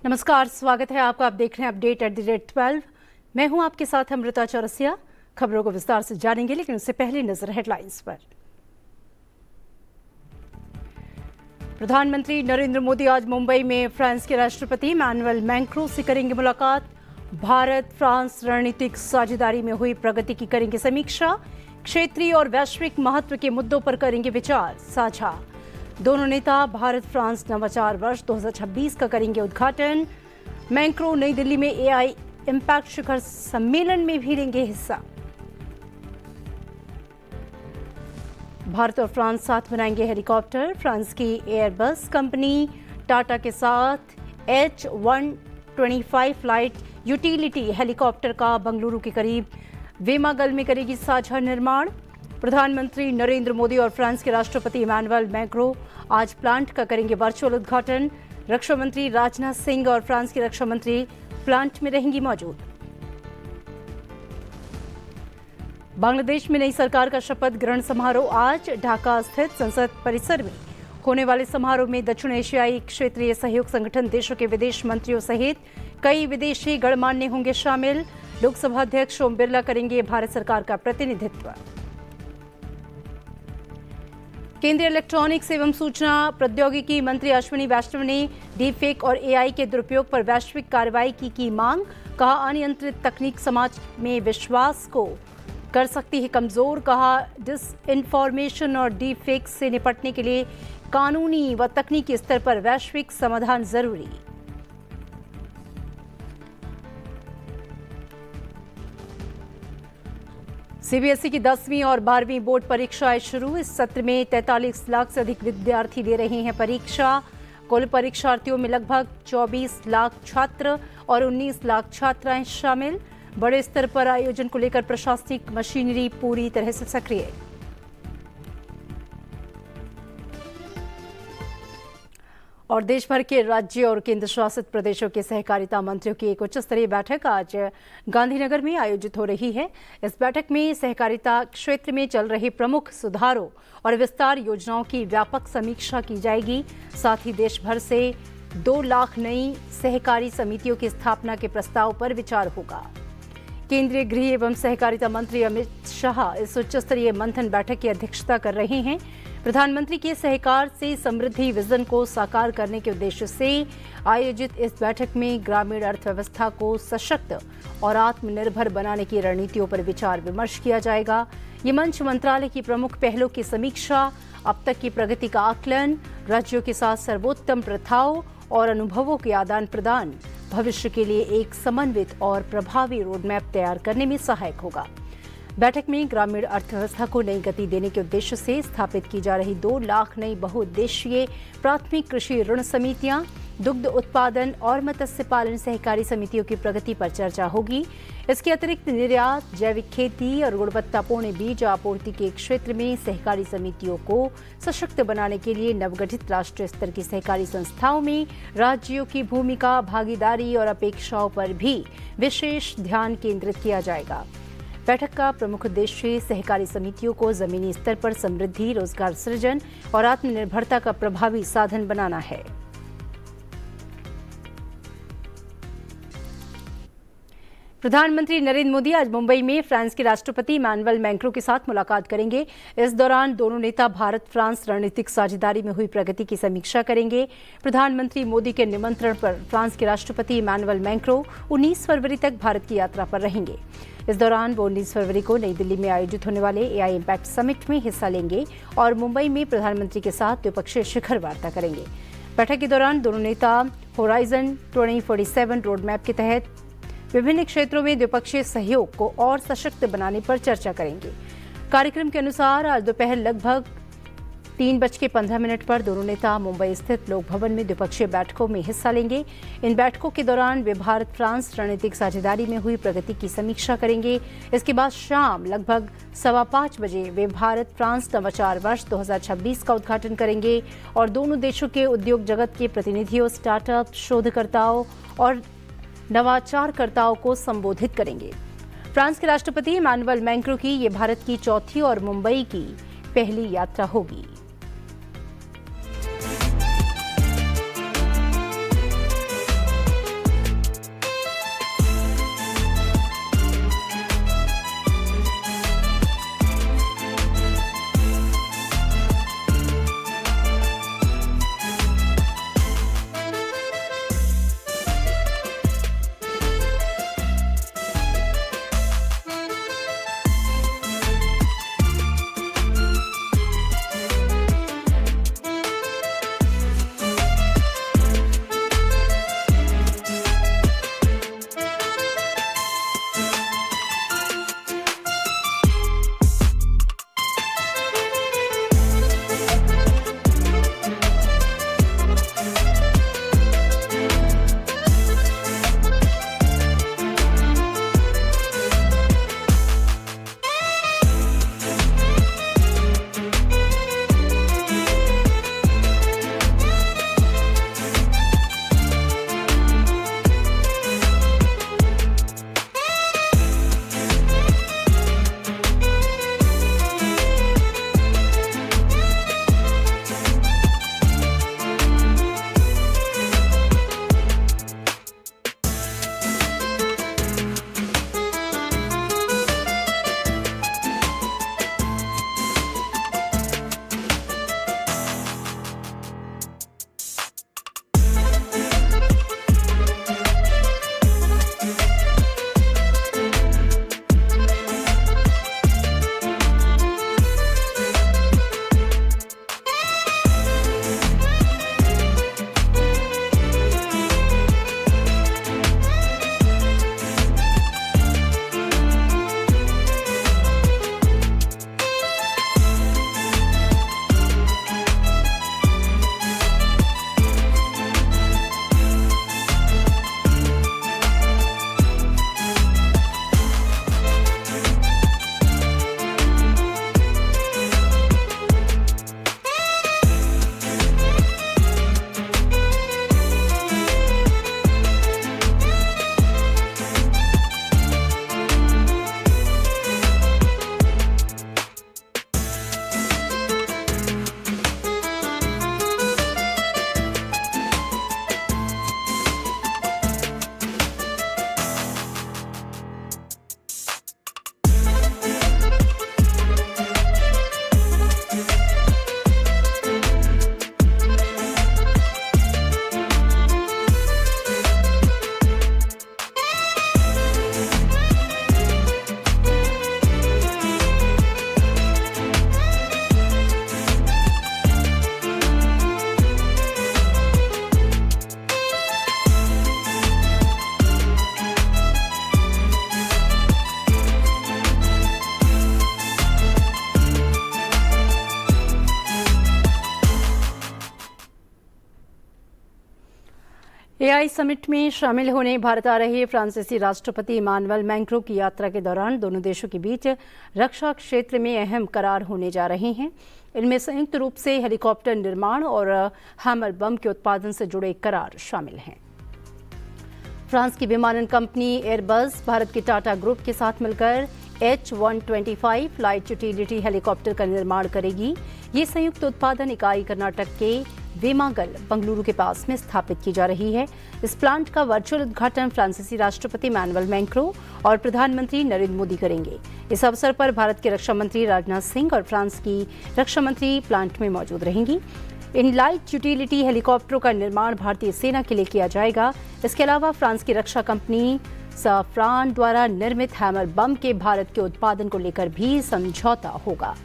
नमस्कार, स्वागत है आपका। आप देख रहे हैं अपडेट @12। मैं हूं आपके साथ अमृता चौरसिया। खबरों को विस्तार से जानेंगे, लेकिन उससे पहले नजर हेडलाइंस पर। प्रधानमंत्री नरेंद्र मोदी आज मुंबई में फ्रांस के राष्ट्रपति इमैनुअल मैक्रों से करेंगे मुलाकात। भारत फ्रांस रणनीतिक साझेदारी में हुई प्रगति की करेंगे समीक्षा। क्षेत्रीय और वैश्विक महत्व के मुद्दों पर करेंगे विचार साझा। दोनों नेता भारत फ्रांस नवाचार वर्ष 2026 का करेंगे उद्घाटन। मैक्रों नई दिल्ली में एआई इम्पैक्ट शिखर सम्मेलन में भी लेंगे हिस्सा। भारत और फ्रांस साथ बनाएंगे हेलीकॉप्टर। फ्रांस की एयरबस कंपनी टाटा के साथ H125 फ्लाइट यूटिलिटी हेलीकॉप्टर का बंगलुरु के करीब वेमागल में करेगी साझा निर्माण। प्रधानमंत्री नरेंद्र मोदी और फ्रांस के राष्ट्रपति इमैनुअल मैक्रों आज प्लांट का करेंगे वर्चुअल उद्घाटन। रक्षा मंत्री राजनाथ सिंह और फ्रांस की रक्षा मंत्री प्लांट में रहेंगी मौजूद। बांग्लादेश में नई सरकार का शपथ ग्रहण समारोह आज ढाका स्थित संसद परिसर में होने वाले समारोह में दक्षिण एशियाई क्षेत्रीय सहयोग संगठन देशों के विदेश मंत्रियों सहित कई विदेशी गणमान्य होंगे शामिल। लोकसभा अध्यक्ष ओम बिरला करेंगे भारत सरकार का प्रतिनिधित्व। केंद्रीय इलेक्ट्रॉनिक्स एवं सूचना प्रौद्योगिकी मंत्री अश्विनी वैष्णव ने डीपफेक और एआई के दुरुपयोग पर वैश्विक कार्रवाई की मांग। कहा, अनियंत्रित तकनीक समाज में विश्वास को कर सकती है कमजोर। कहा, डिसइंफॉर्मेशन और डीपफेक से निपटने के लिए कानूनी व तकनीकी स्तर पर वैश्विक समाधान जरूरी। सीबीएसई की 10वीं और 12वीं बोर्ड परीक्षाएं शुरू। इस सत्र में 43 लाख से अधिक विद्यार्थी दे रहे हैं परीक्षा। कुल परीक्षार्थियों में लगभग 24 लाख छात्र और 19 लाख छात्राएं शामिल। बड़े स्तर पर आयोजन को लेकर प्रशासनिक मशीनरी पूरी तरह से सक्रिय। और देश भर के राज्य और केंद्र शासित प्रदेशों के सहकारिता मंत्रियों की एक उच्च स्तरीय बैठक आज गांधीनगर में आयोजित हो रही है। इस बैठक में सहकारिता क्षेत्र में चल रहे प्रमुख सुधारों और विस्तार योजनाओं की व्यापक समीक्षा की जाएगी। साथ ही देश भर से 2 लाख नई सहकारी समितियों की स्थापना के प्रस्ताव पर विचार होगा। केंद्रीय गृह एवं सहकारिता मंत्री अमित शाह इस उच्च स्तरीय मंथन बैठक की अध्यक्षता कर रहे हैं। प्रधानमंत्री के सहकार से समृद्धि विजन को साकार करने के उद्देश्य से आयोजित इस बैठक में ग्रामीण अर्थव्यवस्था को सशक्त और आत्मनिर्भर बनाने की रणनीतियों पर विचार विमर्श किया जाएगा। ये मंच मंत्रालय की प्रमुख पहलों की समीक्षा, अब तक की प्रगति का आकलन, राज्यों के साथ सर्वोत्तम प्रथाओं और अनुभवों के आदान प्रदान, भविष्य के लिए एक समन्वित और प्रभावी रोडमैप तैयार करने में सहायक होगा। बैठक में ग्रामीण अर्थव्यवस्था को नई गति देने के उद्देश्य से स्थापित की जा रही 2 लाख नई बहुउद्देशीय प्राथमिक कृषि ऋण समितियां, दुग्ध उत्पादन और मत्स्य पालन सहकारी समितियों की प्रगति पर चर्चा होगी। इसके अतिरिक्त निर्यात, जैविक खेती और गुणवत्तापूर्ण बीज आपूर्ति के क्षेत्र में सहकारी समितियों को सशक्त बनाने के लिए नवगठित राष्ट्रीय स्तर की सहकारी संस्थाओं में राज्यों की भूमिका, भागीदारी और अपेक्षाओं पर भी विशेष ध्यान केंद्रित किया जाएगा। बैठक का प्रमुख उद्देश्य सहकारी समितियों को जमीनी स्तर पर समृद्धि, रोजगार सृजन और आत्मनिर्भरता का प्रभावी साधन बनाना है। प्रधानमंत्री नरेंद्र मोदी आज मुंबई में फ्रांस के राष्ट्रपति इमैनुअल मैक्रों के साथ मुलाकात करेंगे। इस दौरान दोनों नेता भारत फ्रांस रणनीतिक साझेदारी में हुई प्रगति की समीक्षा करेंगे। प्रधानमंत्री मोदी के निमंत्रण पर फ्रांस के राष्ट्रपति इमैनुअल मैक्रों 19 फरवरी तक भारत की यात्रा पर रहेंगे। इस दौरान वो 19 फरवरी को नई दिल्ली में आयोजित होने वाले एआई इम्पैक्ट समिट में हिस्सा लेंगे और मुंबई में प्रधानमंत्री के साथ द्विपक्षीय शिखर वार्ता करेंगे। बैठक के दौरान दोनों नेता होराइजन 2047 रोडमैप के तहत विभिन्न क्षेत्रों में द्विपक्षीय सहयोग को और सशक्त बनाने पर चर्चा करेंगे। कार्यक्रम के अनुसार आज दोपहर लगभग 3:15 पर दोनों नेता मुंबई स्थित लोक भवन में द्विपक्षीय बैठकों में हिस्सा लेंगे। इन बैठकों के दौरान वे भारत फ्रांस रणनीतिक साझेदारी में हुई प्रगति की समीक्षा करेंगे। इसके बाद शाम लगभग 5:15 बजे वे भारत फ्रांस नवाचार वर्ष 2026 का उद्घाटन करेंगे और दोनों देशों के उद्योग जगत के प्रतिनिधियों, स्टार्टअप, शोधकर्ताओं और नवाचारकर्ताओं को संबोधित करेंगे। फ्रांस के राष्ट्रपति इमैनुअल मैक्रों की ये भारत की चौथी और मुंबई की पहली यात्रा होगी। एआई समिट में शामिल होने भारत आ रहे फ्रांसीसी राष्ट्रपति इमानुएल मैक्रों की यात्रा के दौरान दोनों देशों के बीच रक्षा क्षेत्र में अहम करार होने जा रहे हैं। इनमें संयुक्त रूप से हेलीकॉप्टर निर्माण और हैमर बम के उत्पादन से जुड़े करार शामिल हैं। फ्रांस की विमानन कंपनी एयरबस भारत के टाटा ग्रुप के साथ मिलकर H-125 लाइट यूटिलिटी हेलीकॉप्टर का निर्माण करेगी। ये संयुक्त उत्पादन इकाई कर्नाटक के वेमागल बंगलुरु के पास में स्थापित की जा रही है। इस प्लांट का वर्चुअल उद्घाटन फ्रांसीसी राष्ट्रपति इमानुएल मैक्रों और प्रधानमंत्री नरेंद्र मोदी करेंगे। इस अवसर पर भारत के रक्षा मंत्री राजनाथ सिंह और फ्रांस की रक्षा मंत्री प्लांट में मौजूद रहेंगी। इन लाइट यूटिलिटी हेलीकॉप्टरों का निर्माण भारतीय सेना के लिए किया जाएगा। इसके अलावा फ्रांस की रक्षा कंपनी सफ्रान द्वारा निर्मित हैमर बम के भारत के उत्पादन को लेकर भी समझौता होगा।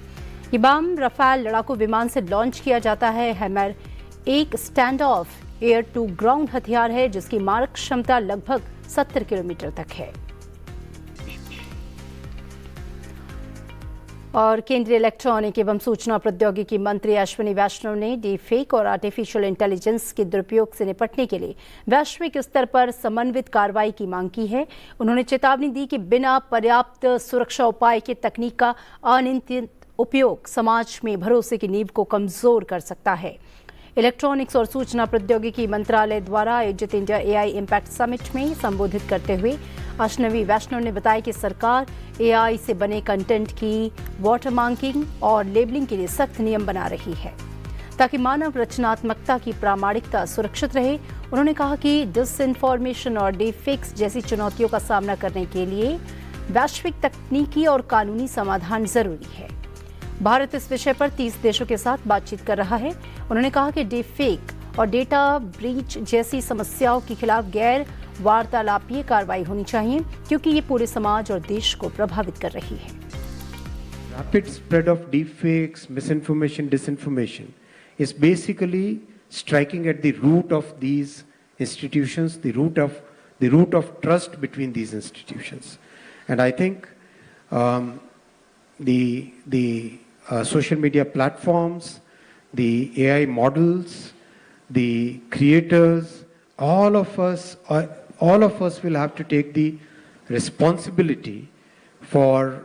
ये बम रफाल लड़ाकू विमान से लॉन्च किया जाता है। हैमर एक stand off air to ground हथियार है जिसकी मारक क्षमता लगभग 70 किलोमीटर तक है। और केंद्रीय इलेक्ट्रॉनिक एवं सूचना प्रौद्योगिकी मंत्री अश्विनी वैष्णव ने डीपफेक और आर्टिफिशियल इंटेलिजेंस के दुरुपयोग से निपटने के लिए वैश्विक स्तर पर समन्वित कार्रवाई की मांग की है। उन्होंने चेतावनी दी कि बिना पर्याप्त सुरक्षा उपाय के तकनीक का अनियंत्रित उपयोग समाज में भरोसे की नींव को कमजोर कर सकता है। इलेक्ट्रॉनिक्स और सूचना प्रौद्योगिकी मंत्रालय द्वारा आयोजित इंडिया एआई इम्पैक्ट समिट में संबोधित करते हुए अश्विनी वैष्णव ने बताया कि सरकार एआई से बने कंटेंट की वाटरमार्किंग और लेबलिंग के लिए सख्त नियम बना रही है ताकि मानव रचनात्मकता की प्रामाणिकता सुरक्षित रहे। उन्होंने कहा कि डिसइंफॉर्मेशन और डीपफेक्स जैसी चुनौतियों का सामना करने के लिए वैश्विक तकनीकी और कानूनी समाधान जरूरी है। भारत इस विषय पर 30 देशों के साथ बातचीत कर रहा है। उन्होंने कहा कि डीपफेक और डेटा ब्रीच जैसी समस्याओं के खिलाफ गैर वार्तालापीय कार्रवाई होनी चाहिए क्योंकि ये पूरे समाज और देश को प्रभावित कर रही है। Rapid spread of deepfakes, misinformation, disinformation is basically striking at the root of these institutions, the root of trust between these institutions, and I think the social media platforms, the AI models, the creators, all of us will have to take the responsibility for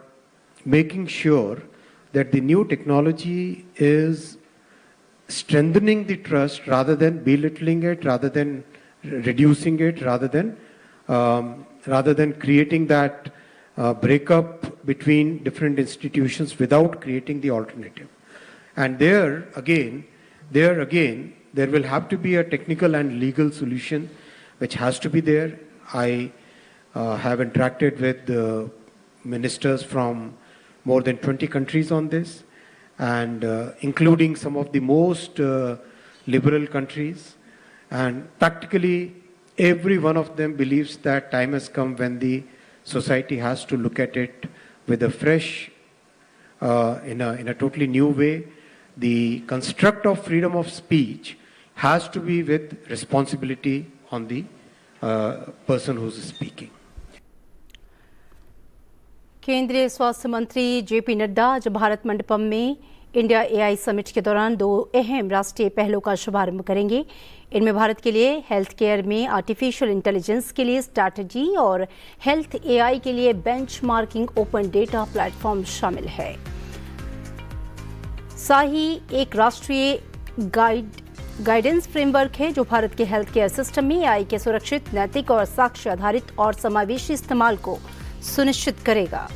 making sure that the new technology is strengthening the trust rather than belittling it, rather than reducing it, rather than creating that breakup between different institutions without creating the alternative. And there again, there will have to be a technical and legal solution which has to be there. I have interacted with the ministers from more than 20 countries on this, and including some of the most liberal countries. And practically every one of them believes that time has come when the society has to look at it with a fresh, in a totally new way. The construct of freedom of speech has to be with responsibility on the person who's speaking. केंद्रीय स्वास्थ्य मंत्री JP Nadda आज भारत मंडपम में India AI summit के दौरान 2 अहम राष्ट्रीय पहलों का शुभारंभ करेंगे। इनमें भारत के लिए हेल्थ केयर में आर्टिफिशियल इंटेलिजेंस के लिए स्ट्रैटेजी और हेल्थ एआई के लिए बेंचमार्किंग ओपन डेटा प्लेटफॉर्म शामिल है। साही एक राष्ट्रीय गाइडेंस फ्रेमवर्क है जो भारत के हेल्थ केयर सिस्टम में एआई के सुरक्षित, नैतिक और साक्ष्य आधारित और समावेशी इस्तेमाल को सुनिश्चित करेगा।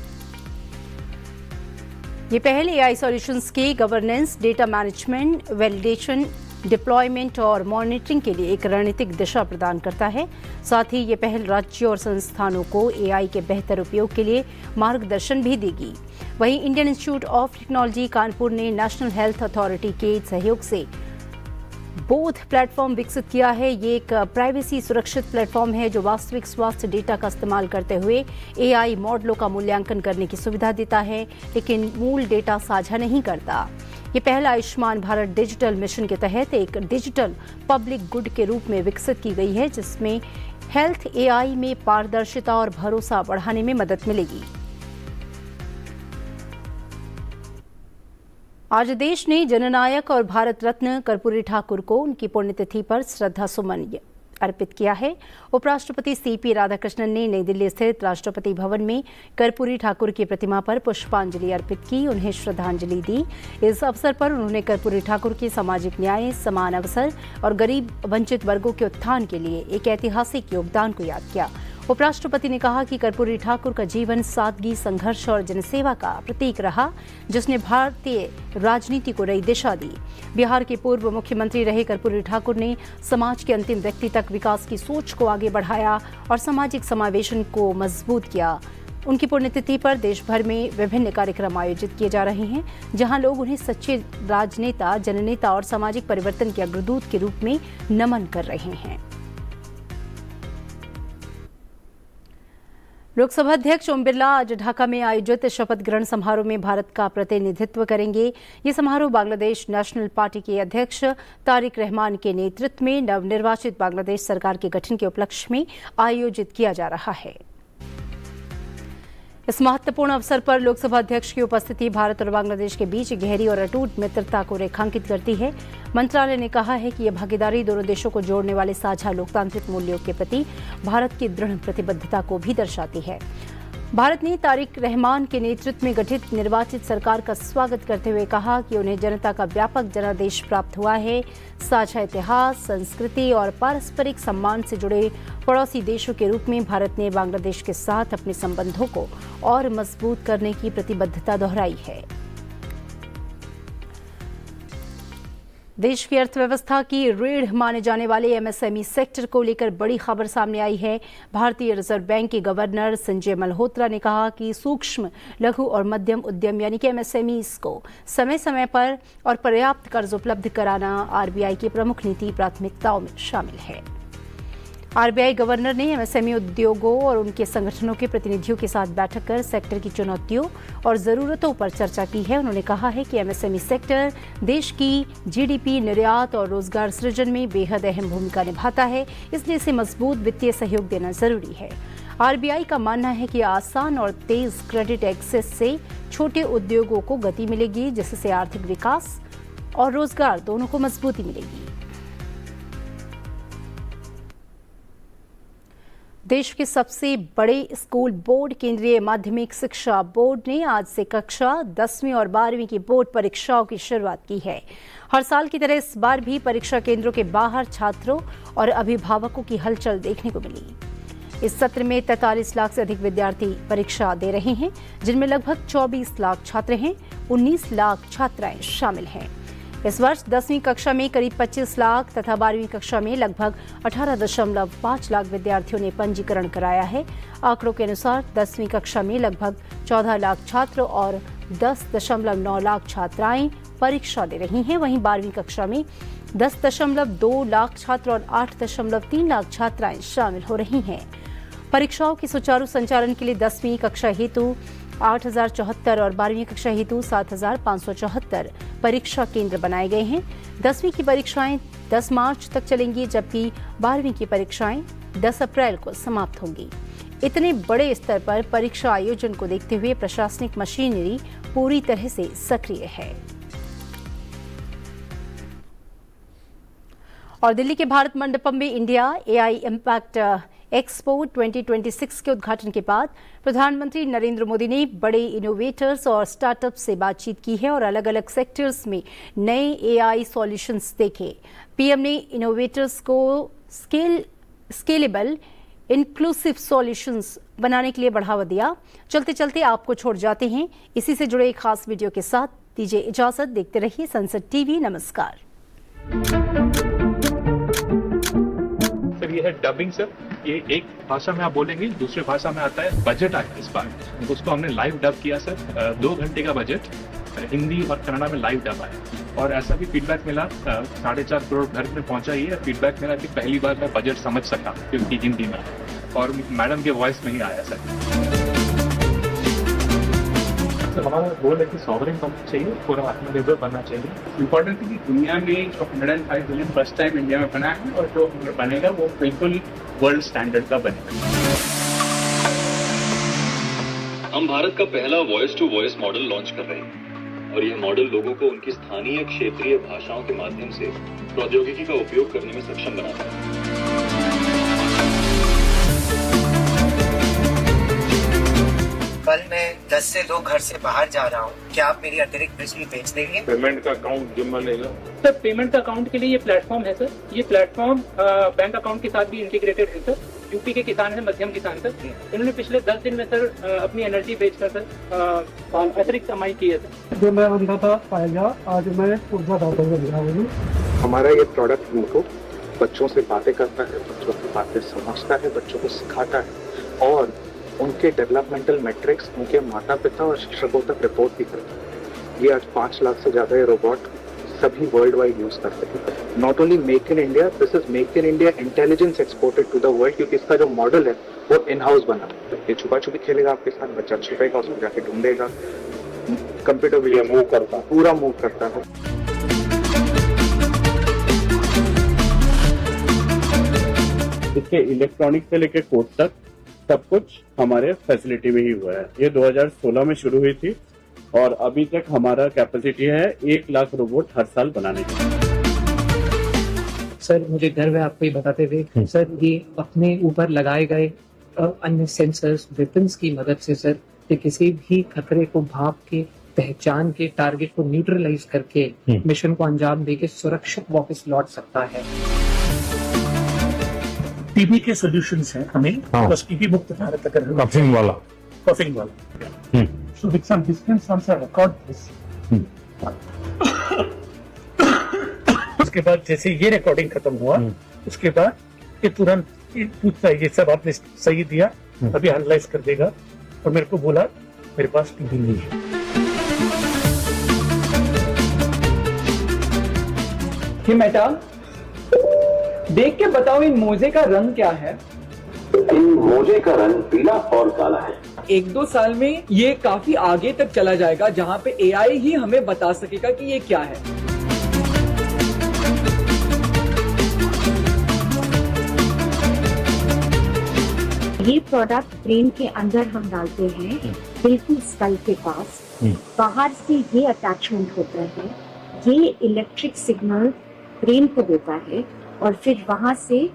ये पहल एआई सॉल्यूशंस की governance, data management, validation, deployment और मॉनिटरिंग के लिए एक रणनीतिक दिशा प्रदान करता है। साथ ही ये पहल राज्यों और संस्थानों को एआई के बेहतर उपयोग के लिए मार्गदर्शन भी देगी। वहीं Indian institute of technology Kanpur ने नेशनल हेल्थ अथॉरिटी के सहयोग से बोध प्लेटफॉर्म विकसित किया है। ये एक प्राइवेसी सुरक्षित प्लेटफॉर्म है जो वास्तविक स्वास्थ्य डेटा का इस्तेमाल करते हुए एआई मॉडलों का मूल्यांकन करने की सुविधा देता है, लेकिन मूल डेटा साझा नहीं करता। ये पहला आयुष्मान भारत डिजिटल मिशन के तहत एक डिजिटल पब्लिक गुड के रूप में विकसित की गई है जिसमें हेल्थ एआई में पारदर्शिता और भरोसा बढ़ाने में मदद मिलेगी। आज देश ने जननायक और भारत रत्न कर्पूरी ठाकुर को उनकी पुण्यतिथि पर श्रद्धा सुमन अर्पित किया है। उपराष्ट्रपति सीपी राधाकृष्णन ने नई दिल्ली स्थित राष्ट्रपति भवन में कर्पूरी ठाकुर की प्रतिमा पर पुष्पांजलि अर्पित की, उन्हें श्रद्धांजलि दी। इस अवसर पर उन्होंने कर्पूरी ठाकुर के सामाजिक न्याय, समान अवसर और गरीब वंचित वर्गों के उत्थान के लिए एक ऐतिहासिक योगदान को याद किया। उपराष्ट्रपति ने कहा कि कर्पूरी ठाकुर का जीवन सादगी, संघर्ष और जनसेवा का प्रतीक रहा, जिसने भारतीय राजनीति को नई दिशा दी। बिहार के पूर्व मुख्यमंत्री रहे कर्पूरी ठाकुर ने समाज के अंतिम व्यक्ति तक विकास की सोच को आगे बढ़ाया और सामाजिक समावेशन को मजबूत किया। उनकी पुण्यतिथि पर देश भर में विभिन्न कार्यक्रम आयोजित किए जा रहे हैं, जहां लोग उन्हें सच्चे राजनेता, जननेता और सामाजिक परिवर्तन के अग्रदूत के रूप में नमन कर रहे हैं। लोकसभा अध्यक्ष ओम बिरला आज ढाका में आयोजित शपथ ग्रहण समारोह में भारत का प्रतिनिधित्व करेंगे। ये समारोह बांग्लादेश नेशनल पार्टी के अध्यक्ष तारिक रहमान के नेतृत्व में नवनिर्वाचित बांग्लादेश सरकार के गठन के उपलक्ष्य में आयोजित किया जा रहा है। इस महत्वपूर्ण अवसर पर लोकसभा अध्यक्ष की उपस्थिति भारत और बांग्लादेश के बीच गहरी और अटूट मित्रता को रेखांकित करती है। मंत्रालय ने कहा है कि यह भागीदारी दोनों देशों को जोड़ने वाले साझा लोकतांत्रिक मूल्यों के प्रति भारत की दृढ़ प्रतिबद्धता को भी दर्शाती है। भारत ने तारिक रहमान के नेतृत्व में गठित निर्वाचित सरकार का स्वागत करते हुए कहा कि उन्हें जनता का व्यापक जनादेश प्राप्त हुआ है। साझा इतिहास, संस्कृति और पारस्परिक सम्मान से जुड़े पड़ोसी देशों के रूप में भारत ने बांग्लादेश के साथ अपने संबंधों को और मजबूत करने की प्रतिबद्धता दोहराई है। देश की अर्थव्यवस्था की रीढ़ माने जाने वाले एमएसएमई सेक्टर को लेकर बड़ी खबर सामने आई है। भारतीय रिजर्व बैंक के गवर्नर संजय मल्होत्रा ने कहा कि सूक्ष्म, लघु और मध्यम उद्यम यानी कि एमएसएमईज को समय समय पर और पर्याप्त कर्ज उपलब्ध कराना आरबीआई की प्रमुख नीति प्राथमिकताओं में शामिल है। आरबीआई गवर्नर ने एमएसएमई उद्योगों और उनके संगठनों के प्रतिनिधियों के साथ बैठक कर सेक्टर की चुनौतियों और जरूरतों पर चर्चा की है। उन्होंने कहा है कि एमएसएमई सेक्टर देश की जीडीपी, निर्यात और रोजगार सृजन में बेहद अहम भूमिका निभाता है, इसलिए इसे मजबूत वित्तीय सहयोग देना जरूरी है। आरबीआई का मानना है कि आसान और तेज क्रेडिट एक्सेस से छोटे उद्योगों को गति मिलेगी, जिससे आर्थिक विकास और रोजगार दोनों को मजबूती मिलेगी। देश के सबसे बड़े स्कूल बोर्ड केंद्रीय माध्यमिक शिक्षा बोर्ड ने आज से कक्षा 10वीं और 12वीं की बोर्ड परीक्षाओं की शुरुआत की है। हर साल की तरह इस बार भी परीक्षा केंद्रों के बाहर छात्रों और अभिभावकों की हलचल देखने को मिली। इस सत्र में 43 लाख से अधिक विद्यार्थी परीक्षा दे रहे हैं, जिनमें लगभग 24 लाख छात्र हैं, 19 लाख छात्राएं शामिल हैं। इस वर्ष 10वीं कक्षा में करीब 25 लाख तथा 12वीं कक्षा में लगभग 18.5 लाख विद्यार्थियों ने पंजीकरण कराया है। आंकड़ों के अनुसार 10वीं कक्षा में लगभग 14 लाख छात्र और 10.9 लाख छात्राएं परीक्षा दे रही हैं। वहीं 12वीं कक्षा में 10.2 लाख छात्र और 8.3 लाख छात्राएं शामिल हो रही हैं। परीक्षाओं के सुचारू संचालन के लिए 10वीं कक्षा हेतु 8,074 और 12वीं कक्षा हेतु 7,574 परीक्षा केंद्र बनाए गए हैं। 10वीं की परीक्षाएं 10 मार्च तक चलेंगी, जबकि 12वीं की परीक्षाएं 10 अप्रैल को समाप्त होंगी। इतने बड़े स्तर पर परीक्षा आयोजन को देखते हुए प्रशासनिक मशीनरी पूरी तरह से सक्रिय है। और दिल्ली के भारत मंडपम में इंडिया एआई इम्पैक्ट एक्सपो 2026 के उद्घाटन के बाद प्रधानमंत्री नरेंद्र मोदी ने बड़े इनोवेटर्स और स्टार्टअप से बातचीत की है और अलग अलग सेक्टर्स में नए एआई सॉल्यूशंस देखे। पीएम ने इनोवेटर्स को स्केलेबल इंक्लूसिव सॉल्यूशंस बनाने के लिए बढ़ावा दिया। चलते चलते आपको छोड़ जाते हैं इसी से जुड़े एक खास वीडियो के साथ। दीजिए इजाजत, देखते रहिए संसद टीवी। नमस्कार। सर ये है डबिंग सर, ये एक भाषा में आप बोलेंगे, दूसरे भाषा में आता है। बजट आया इस बार, उसको हमने लाइव डब किया सर। 2 घंटे का बजट हिंदी और कन्नड़ा में लाइव डब आया। और ऐसा भी फीडबैक मिला, 4.5 करोड़ घर में पहुंचा। ये फीडबैक मिला कि पहली बार मैं बजट समझ सका क्योंकि हिंदी में, और मैडम के वॉइस में ही आया सर। हमारा गोल है कि सॉवरेन बनना चाहिए, पूरा आत्मनिर्भर बनना चाहिए। इम्पोर्टेंट है कि दुनिया में जो 105 बिलियन फर्स्ट टाइम इंडिया में बना है, और जो बनेगा वो बिल्कुल वर्ल्ड स्टैंडर्ड का बनेगा। हम भारत का पहला voice to voice model launch कर रहे हैं, और यह मॉडल लोगों को उनकी स्थानीय क्षेत्रीय भाषाओं के माध्यम से प्रौद्योगिकी का उपयोग करने में सक्षम बनाता है। कल मैं 10 से 2 घर से बाहर जा रहा हूँ, क्या आप मेरी अतिरिक्त बिजली बेच देंगे? पेमेंट का अकाउंट जिम्मा लेगा। सर पेमेंट का अकाउंट के लिए ये प्लेटफॉर्म है सर। ये प्लेटफॉर्म बैंक अकाउंट के साथ भी इंटीग्रेटेड है सर। यूपी के किसान है, मध्यम किसान सर, इन्होंने पिछले 10 दिन में सर अपनी एनर्जी बेचकर सर अतिरिक्त कमाई की है सर। जो मैं बंदा था पाएगा, आज मैं ऊर्जादाता बन गया हूँ। हमारा ये प्रोडक्ट उनको बच्चों से बातें करता है, बच्चों की बातें समझता है, बच्चों को सिखाता है और उनके डेवलपमेंटल मैट्रिक्स उनके माता पिता और शिक्षकों तक रिपोर्ट भी करता है। ये आज 5 लाख से ज्यादा ये रोबोट सभी वर्ल्ड वाइड यूज करते हैं। Not only make in India, this is make in India intelligence exported to the world, क्योंकि इसका जो मॉडल है वो इन हाउस बना। ये छुपा छुपी खेलेगा आपके साथ, बच्चा छुपेगा, उसको जाके ढूंढेगा, कंप्यूटर भी मूव करता, पूरा मूव करता है। इसके इलेक्ट्रॉनिक से लेके कोड तक सब कुछ हमारे फैसिलिटी में ही हुआ है। ये 2016 में शुरू हुई थी और अभी तक हमारा कैपेसिटी है 1 लाख रोबोट हर साल बनाने की। सर मुझे गर्व है आपको ये बताते हुए, सर ये अपने ऊपर लगाए गए अन्य सेंसर्स वेपन्स की मदद से सर ये किसी भी खतरे को भाप के, पहचान के, टारगेट को न्यूट्रलाइज करके मिशन को अंजाम देके सुरक्षित वापस लौट सकता है। टीबी के सॉल्यूशंस हैं हमें, बस टीबी मुक्त भारत अगर कफिंग वाला so with some distance from the record this उसके बाद जैसे ये रिकॉर्डिंग खत्म हुआ उसके बाद ये तुरंत पूछता है ये सब आपने सही दिया, अभी एनालाइज कर देगा और मेरे को बोला मेरे पास टीबी नहीं है। ये मेटा देख के बताओ इन मोजे का रंग क्या है? इन मोजे का रंग पीला और काला है। 1-2 साल में ये काफी आगे तक चला जाएगा जहां पे एआई ही हमें बता सकेगा कि ये क्या है। ये प्रोडक्ट ब्रेन के अंदर हम डालते हैं, बिल्कुल स्कल के पास। बाहर से ये अटैचमेंट होता है, ये इलेक्ट्रिक सिग्नल ब्रेन को देता है और फिर वहां से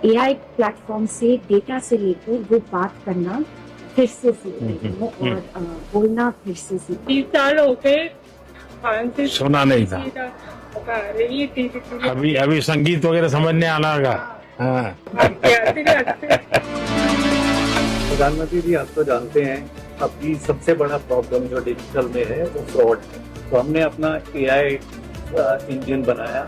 एआई प्लेटफॉर्म से डेटा से लेकर वो बात करना फिर से सीखते हैं और बोलना फिर से सीखते हैं। सुना नहीं था, अभी संगीत वगैरह समझने आना होगा। प्रधानमंत्री जी आप तो जानते हैं अभी सबसे बड़ा प्रॉब्लम जो डिजिटल में है वो फ्रॉड है। तो हमने अपना एआई इंजन बनाया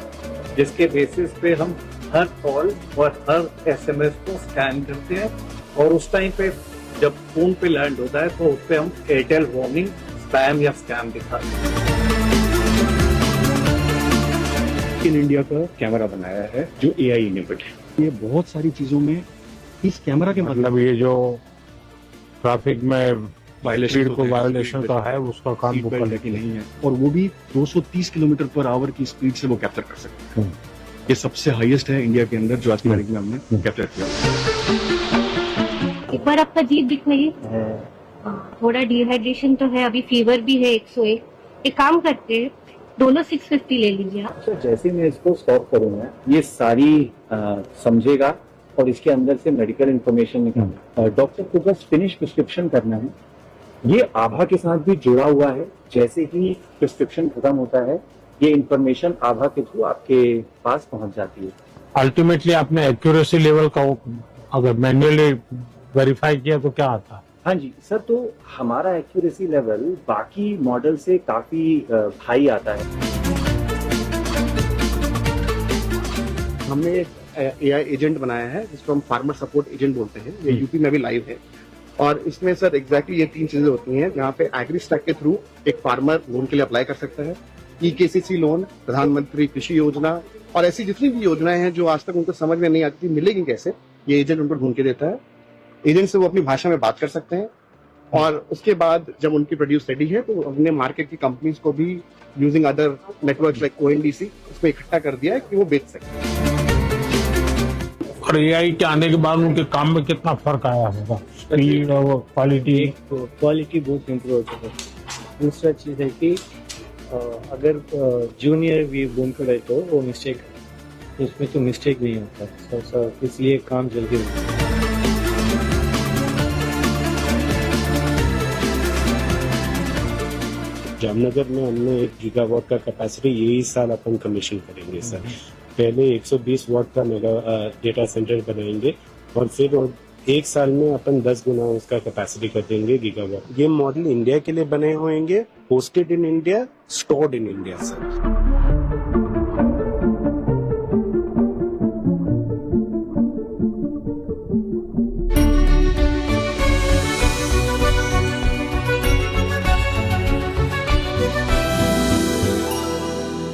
जिसके बेसिस पे हम हर कॉल और हर एसएमएस को स्कैन करते हैं और उस टाइम पे जब फोन पे लैंड होता है तो उस पे हम एयरटेल वार्निंग, स्पैम या स्कैम दिखाते हैं। इन इंडिया का कैमरा बनाया है जो एआई इनेबल्ड है। ये बहुत सारी चीजों में इस कैमरा के मतलब ये जो ट्रैफिक में वायलेशन को वायलेशन का है उसका काम वो करने की नहीं है और वो भी 230 किलोमीटर पर आवर की स्पीड से वो कैप्चर कर सकते हैं। ये सबसे हाईएस्ट है इंडिया के अंदर जो आज की तारीख में हमने कैप्चर किया। एक बार आपका जीभ दिखाइए, थोड़ा डिहाइड्रेशन तो है, अभी फीवर भी है 101। एक काम करते हैं दोनों 650 ले लीजिए आप। तो जैसे मैं इसको सॉल्व करूंगा ये सारी समझेगा और इसके अंदर से मेडिकल इंफॉर्मेशन निकालना। डॉक्टर को बस फिनिश प्रिस्क्रिप्शन करना है। ये आभा के साथ भी जुड़ा हुआ है, जैसे ही प्रिस्क्रिप्शन खत्म होता है ये इंफॉर्मेशन आभा के थ्रू आपके पास पहुंच जाती है। अल्टीमेटली आपने एक्यूरेसी लेवल का अगर मैन्युअली वेरीफाई किया तो क्या आता है? हाँ जी सर, तो हमारा एक्यूरेसी लेवल बाकी मॉडल से काफी हाई आता है। हमने एक एआई एजेंट बनाया है जिसको हम फार्मर सपोर्ट एजेंट बोलते हैं। ये यूपी में भी लाइव है और इसमें सर एग्जैक्टली ये 3 चीजें होती हैं जहाँ पे एग्री स्टैक के थ्रू एक फार्मर लोन के लिए अप्लाई कर सकता है। EKCC लोन, प्रधानमंत्री कृषि योजना और ऐसी जितनी भी योजनाएं हैं जो आज तक उनको समझ में नहीं आती मिलेगी कैसे, ये एजेंट उनको ढूंढ के देता है। एजेंट से वो अपनी भाषा में बात कर सकते हैं और उसके बाद जब उनकी प्रोड्यूस रेडी है तो हमने मार्केट की कंपनीज को भी using other networks like ONDC उसमें इकट्ठा कर दिया है कि वो बेच सकें। और एआई के आने के बाद उनके काम में कितना फर्क आया होगा? स्पीड और क्वालिटी बहुत इम्प्रूव हो चुका है। दूसरा चीज है कि अगर जूनियर भी बुनकर है तो वो मिस्टेक उसमें तो मिस्टेक नहीं होता, इसलिए काम जल्दी होता है। जामनगर में हमने 1 गीगावाट का कैपेसिटी यही साल अपन कमीशन करेंगे सर। पहले 120 वाट का मेगा डेटा सेंटर बनाएंगे और फिर 1 साल में अपन 10 गुना उसका कैपेसिटी कर देंगे गीगावाट। ये मॉडल इंडिया के लिए बने होंगे, hosted in India, stored in India sir.